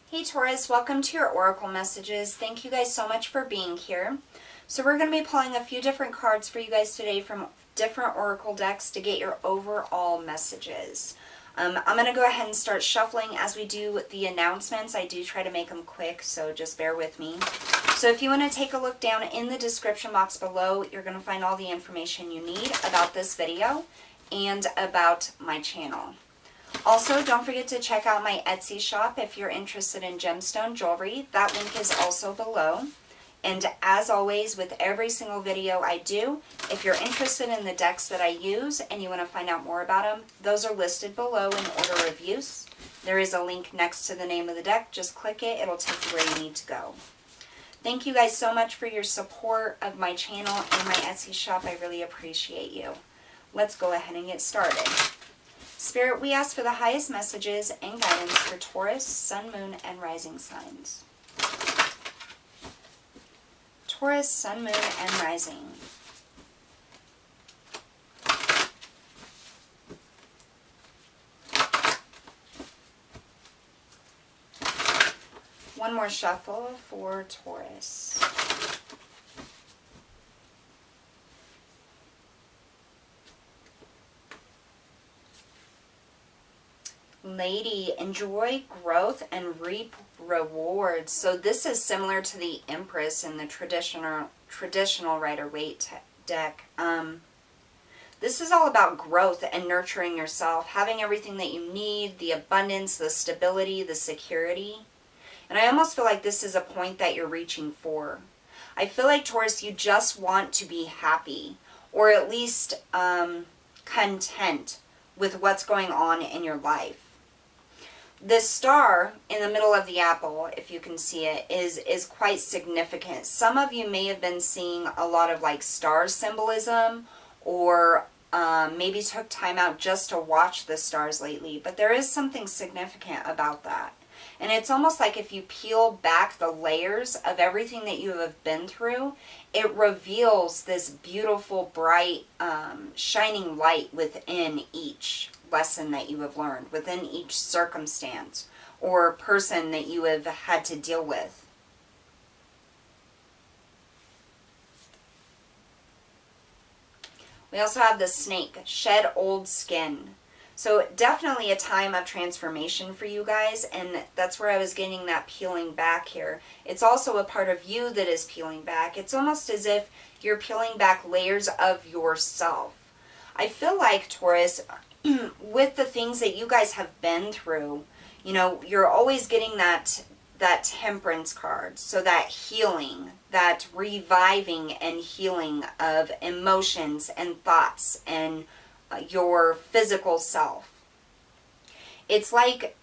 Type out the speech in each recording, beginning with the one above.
Hey Taurus, welcome to your Oracle Messages. Thank you guys so much for being here. So we're going to be pulling a few different cards for you guys today from different Oracle decks to get your overall messages. I'm going to go ahead and start shuffling as we do the announcements. I do try to make them quick, so just bear with me. So if you want to take a look down in the description box below, you're going to find all the information you need about this video and about my channel. Also, don't forget to check out my Etsy shop if you're interested in gemstone jewelry. That link is also below. And as always, with every single video I do, if you're interested in the decks that I use and you want to find out more about them, those are listed below in order of use. There is a link next to the name of the deck. Just click it. It'll take you where you need to go. Thank you guys so much for your support of my channel and my Etsy shop. I really appreciate you. Let's go ahead and get started. Spirit, we ask for the highest messages and guidance for Taurus, Sun, Moon, and Rising signs. Taurus, Sun, Moon, and Rising. One more shuffle for Taurus. Lady, enjoy growth and reap rewards. So this is similar to the Empress in the traditional Rider-Waite deck. This is all about growth and nurturing yourself, having everything that you need, the abundance, the stability, the security. And I almost feel like this is a point that you're reaching for. I feel like, Taurus, you just want to be happy, or at least content with what's going on in your life. This star in the middle of the apple, if you can see it, is quite significant. Some of you may have been seeing a lot of like star symbolism, or maybe took time out just to watch the stars lately. But there is something significant about that. And it's almost like if you peel back the layers of everything that you have been through, it reveals this beautiful, bright, shining light within each lesson that you have learned, within each circumstance or person that you have had to deal with. We also have the snake, shed old skin. So definitely a time of transformation for you guys, and that's where I was getting that peeling back here. It's also a part of you that is peeling back. It's almost as if you're peeling back layers of yourself. I feel like, Taurus, with the things that you guys have been through, you know, you're always getting that temperance card. So that healing, that reviving and healing of emotions and thoughts and your physical self. It's like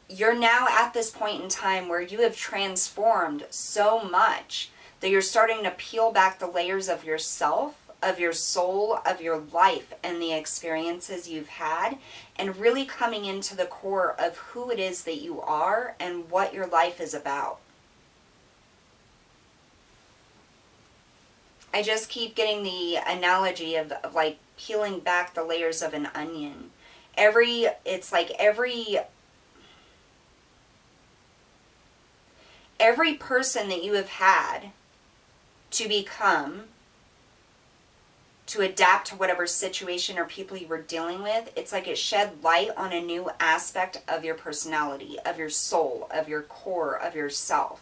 you're now at this point in time where you have transformed so much that you're starting to peel back the layers of yourself, of your soul, of your life, and the experiences you've had, and really coming into the core of who it is that you are and what your life is about. I just keep getting the analogy of like peeling back the layers of an onion. It's like every person that you have had to become, to adapt to whatever situation or people you were dealing with, it's like it shed light on a new aspect of your personality, of your soul, of your core, of yourself.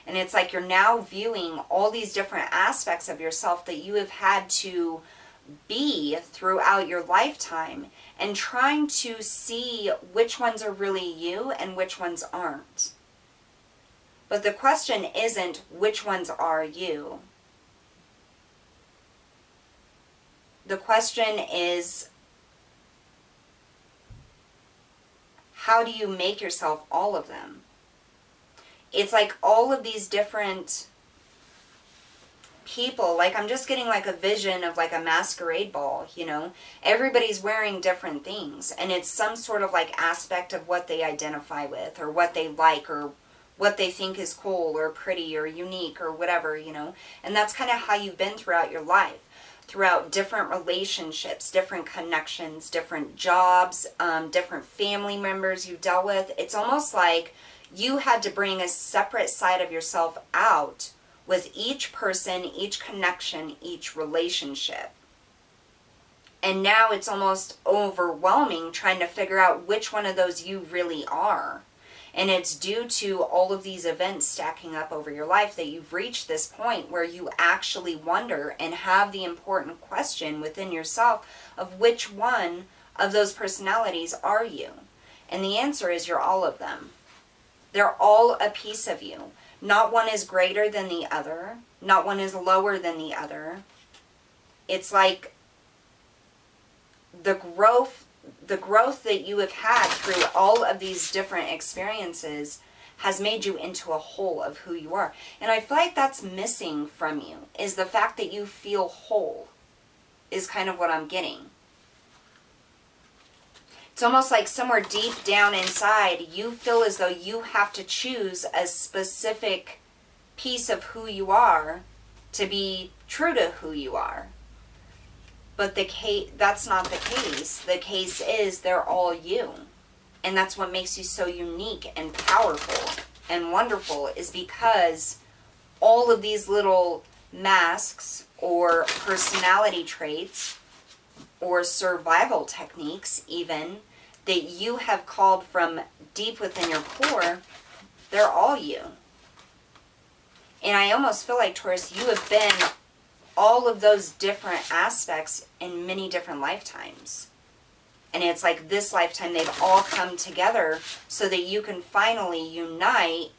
And it's like you're now viewing all these different aspects of yourself that you have had to be throughout your lifetime, and trying to see which ones are really you and which ones aren't. But the question isn't which ones are you. The question is, how do you make yourself all of them? It's like all of these different people, like I'm just getting like a vision of like a masquerade ball, you know? Everybody's wearing different things, and it's some sort of like aspect of what they identify with, or what they like, or what they think is cool or pretty or unique or whatever, you know? And that's kind of how you've been throughout your life. throughout different relationships, different connections, different jobs, different family members you've dealt with. It's almost like you had to bring a separate side of yourself out with each person, each connection, each relationship. And now it's almost overwhelming trying to figure out which one of those you really are. And it's due to all of these events stacking up over your life that you've reached this point where you actually wonder and have the important question within yourself of which one of those personalities are you? And the answer is you're all of them. They're all a piece of you. Not one is greater than the other. Not one is lower than the other. It's like the growth that you have had through all of these different experiences has made you into a whole of who you are. And I feel like that's missing from you, is the fact that you feel whole, is kind of what I'm getting. It's almost like somewhere deep down inside, you feel as though you have to choose a specific piece of who you are to be true to who you are. But that's not the case. The case is they're all you. And that's what makes you so unique and powerful and wonderful, is because all of these little masks or personality traits or survival techniques even that you have called from deep within your core, they're all you. And I almost feel like, Taurus, you have been all of those different aspects in many different lifetimes. And it's like this lifetime they've all come together so that you can finally unite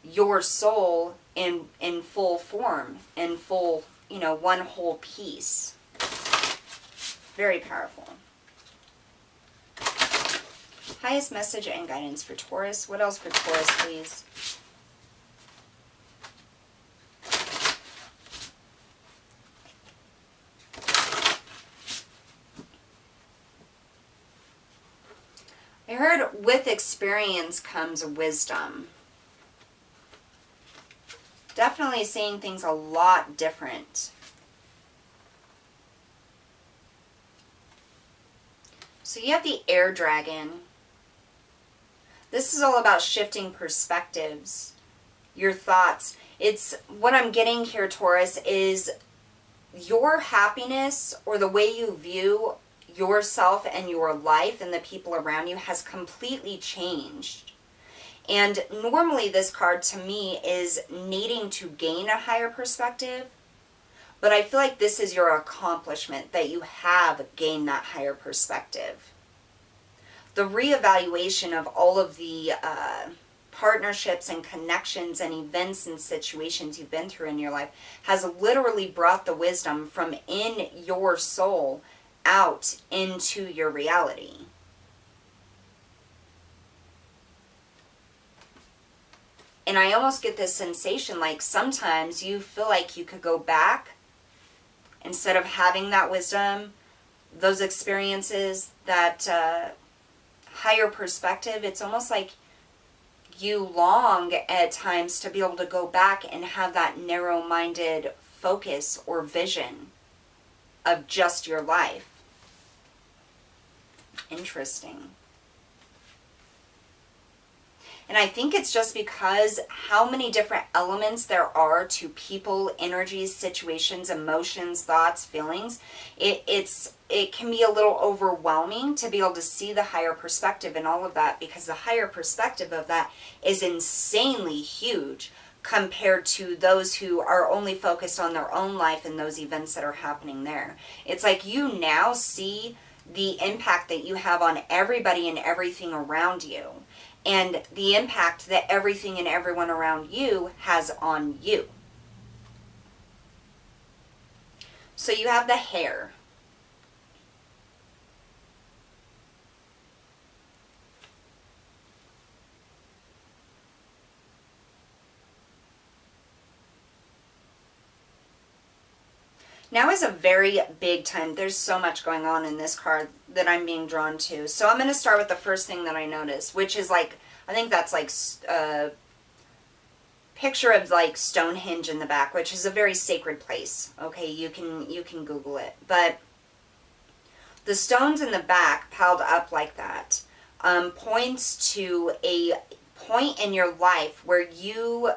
your soul in full form, in full, one whole piece. Very powerful. Highest message and guidance for Taurus. What else for Taurus, please? I heard with experience comes wisdom. Definitely seeing things a lot different. So you have the air dragon. This is all about shifting perspectives, your thoughts. It's what I'm getting here, Taurus, is your happiness or the way you view yourself and your life and the people around you has completely changed. And normally this card to me is needing to gain a higher perspective, but I feel like this is your accomplishment, that you have gained that higher perspective. The reevaluation of all of the partnerships and connections and events and situations you've been through in your life has literally brought the wisdom from in your soul out into your reality. And I almost get this sensation like sometimes you feel like you could go back instead of having that wisdom, those experiences, that higher perspective. It's almost like you long at times to be able to go back and have that narrow-minded focus or vision of just your life. Interesting. And I think it's just because how many different elements there are to people, energies, situations, emotions, thoughts, feelings. It can be a little overwhelming to be able to see the higher perspective and all of that, because the higher perspective of that is insanely huge compared to those who are only focused on their own life and those events that are happening there. It's like you now see the impact that you have on everybody and everything around you, and the impact that everything and everyone around you has on you. So you have the hair. Now is a very big time. There's so much going on in this card that I'm being drawn to. So I'm going to start with the first thing that I noticed, which is like, I think that's like picture of like Stonehenge in the back, which is a very sacred place. Okay, you can Google it. But the stones in the back piled up like that points to a point in your life where you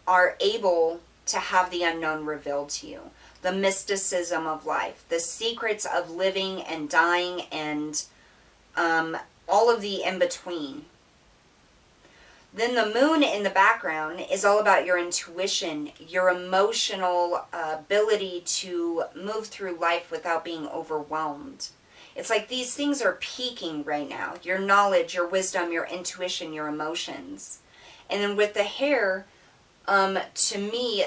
are able to have the unknown revealed to you. The mysticism of life, the secrets of living and dying, and all of the in-between. Then the moon in the background is all about your intuition, your emotional ability to move through life without being overwhelmed. It's like these things are peaking right now. Your knowledge, your wisdom, your intuition, your emotions. And then with the hair, to me,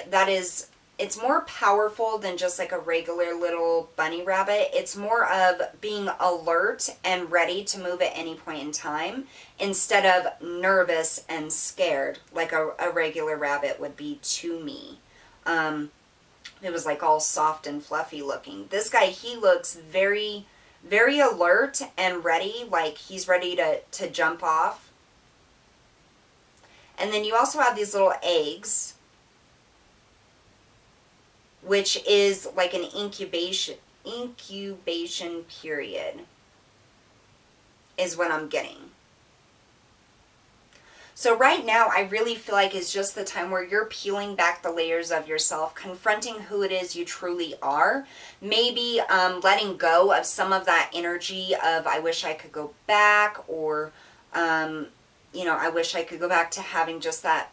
it's more powerful than just like a regular little bunny rabbit. It's more of being alert and ready to move at any point in time instead of nervous and scared like a regular rabbit would be to me. It was like all soft and fluffy looking. This guy, he looks very, very alert and ready, like he's ready to jump off. And then you also have these little eggs, which is like an incubation period is what I'm getting. So right now, I really feel like it's just the time where you're peeling back the layers of yourself, confronting who it is you truly are, maybe letting go of some of that energy of I wish I could go back, or I wish I could go back to having just that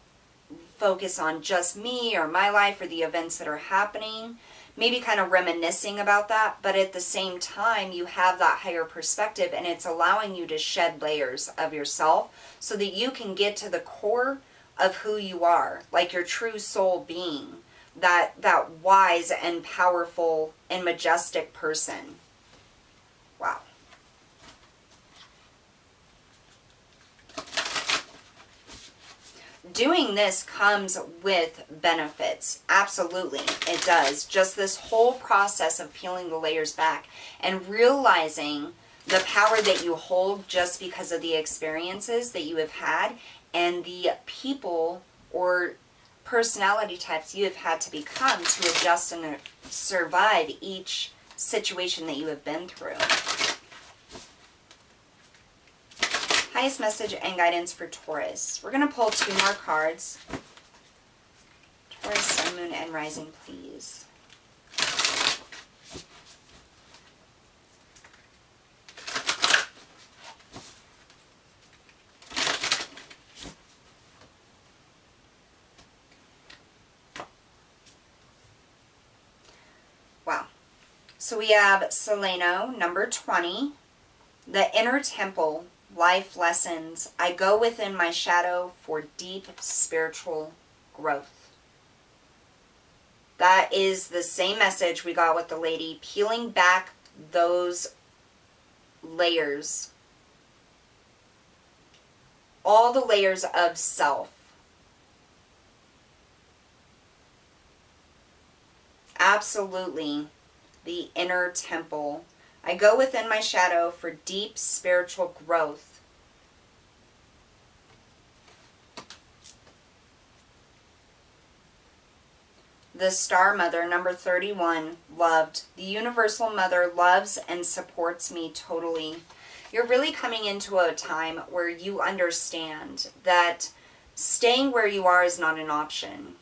focus on just me or my life or the events that are happening. Maybe kind of reminiscing about that, but at the same time, you have that higher perspective and it's allowing you to shed layers of yourself so that you can get to the core of who you are, like your true soul being, that wise and powerful and majestic person. Wow. Doing this comes with benefits. Absolutely, it does. Just this whole process of peeling the layers back and realizing the power that you hold just because of the experiences that you have had and the people or personality types you have had to become to adjust and survive each situation that you have been through. Highest message and guidance for Taurus. We're going to pull 2 more cards. Taurus, Sun, Moon, and Rising, please. Wow. So we have Seleno, number 20. The Inner Temple. Life lessons. I go within my shadow for deep spiritual growth. That is the same message we got with the lady, peeling back those layers. All the layers of self. Absolutely. The inner temple. I go within my shadow for deep spiritual growth. The Star Mother, number 31, loved. The Universal Mother loves and supports me totally. You're really coming into a time where you understand that staying where you are is not an option.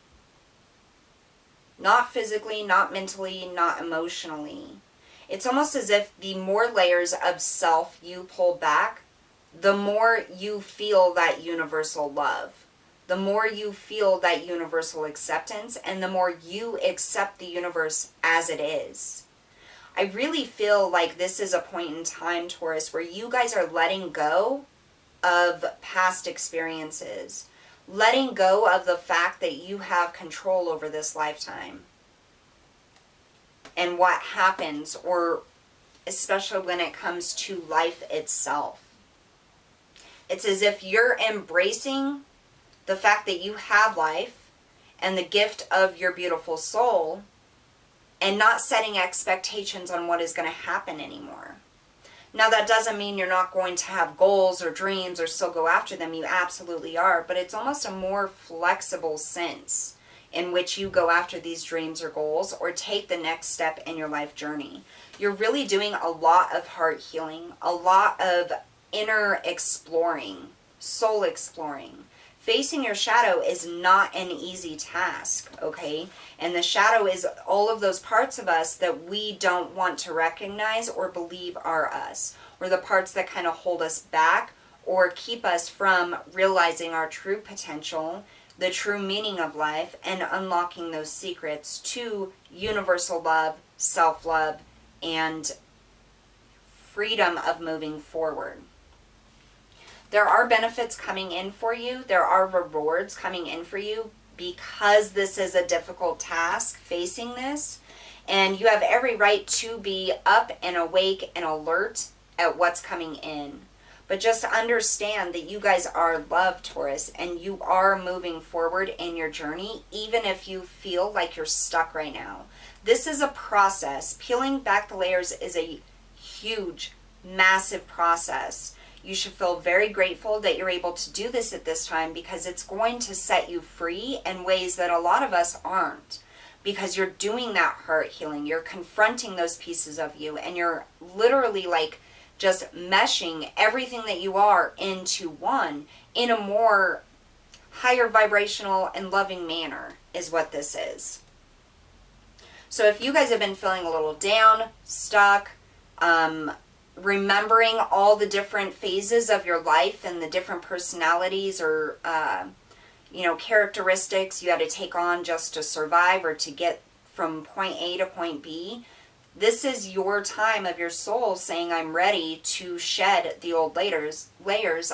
Not physically, not mentally, not emotionally. It's almost as if the more layers of self you pull back, the more you feel that universal love, the more you feel that universal acceptance, and the more you accept the universe as it is. I really feel like this is a point in time, Taurus, where you guys are letting go of past experiences, letting go of the fact that you have control over this lifetime. And what happens, or especially when it comes to life itself. It's as if you're embracing the fact that you have life and the gift of your beautiful soul and not setting expectations on what is going to happen anymore. Now, that doesn't mean you're not going to have goals or dreams or still go after them. You absolutely are. But it's almost a more flexible sense in which you go after these dreams or goals or take the next step in your life journey. You're really doing a lot of heart healing, a lot of inner exploring, soul exploring. Facing your shadow is not an easy task, okay? And the shadow is all of those parts of us that we don't want to recognize or believe are us, or the parts that kind of hold us back or keep us from realizing our true potential, the true meaning of life, and unlocking those secrets to universal love, self-love, and freedom of moving forward. There are benefits coming in for you. There are rewards coming in for you because this is a difficult task facing this. And you have every right to be up and awake and alert at what's coming in. But just understand that you guys are loved, Taurus, and you are moving forward in your journey, even if you feel like you're stuck right now. This is a process. Peeling back the layers is a huge, massive process. You should feel very grateful that you're able to do this at this time because it's going to set you free in ways that a lot of us aren't. Because you're doing that heart healing. You're confronting those pieces of you and you're literally like just meshing everything that you are into one in a more higher vibrational and loving manner is what this is. So if you guys have been feeling a little down, stuck, remembering all the different phases of your life and the different personalities or, characteristics you had to take on just to survive or to get from point A to point B, this is your time of your soul saying, I'm ready to shed the old layers.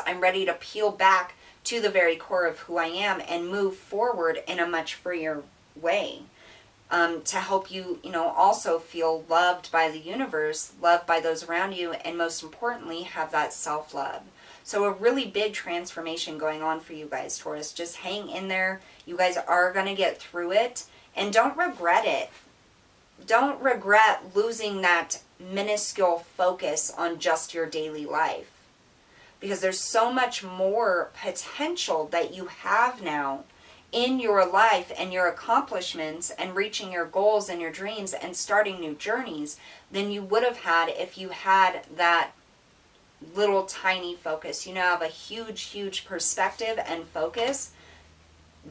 I'm ready to peel back to the very core of who I am and move forward in a much freer way. To help you, also feel loved by the universe, loved by those around you, and most importantly, have that self-love. So a really big transformation going on for you guys, Taurus. Just hang in there. You guys are going to get through it. And don't regret it. Don't regret losing that minuscule focus on just your daily life. Because there's so much more potential that you have now in your life and your accomplishments and reaching your goals and your dreams and starting new journeys than you would have had if you had that little tiny focus. You now have a huge, huge perspective and focus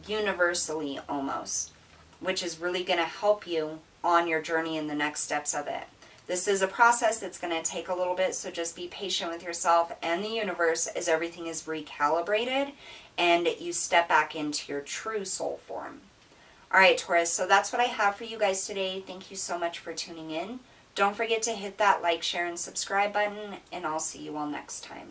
universally almost, which is really going to help you on your journey and the next steps of it. This is a process that's going to take a little bit, so just be patient with yourself and the universe as everything is recalibrated and you step back into your true soul form. All right, Taurus, so that's what I have for you guys today. Thank you so much for tuning in. Don't forget to hit that like, share, and subscribe button, and I'll see you all next time.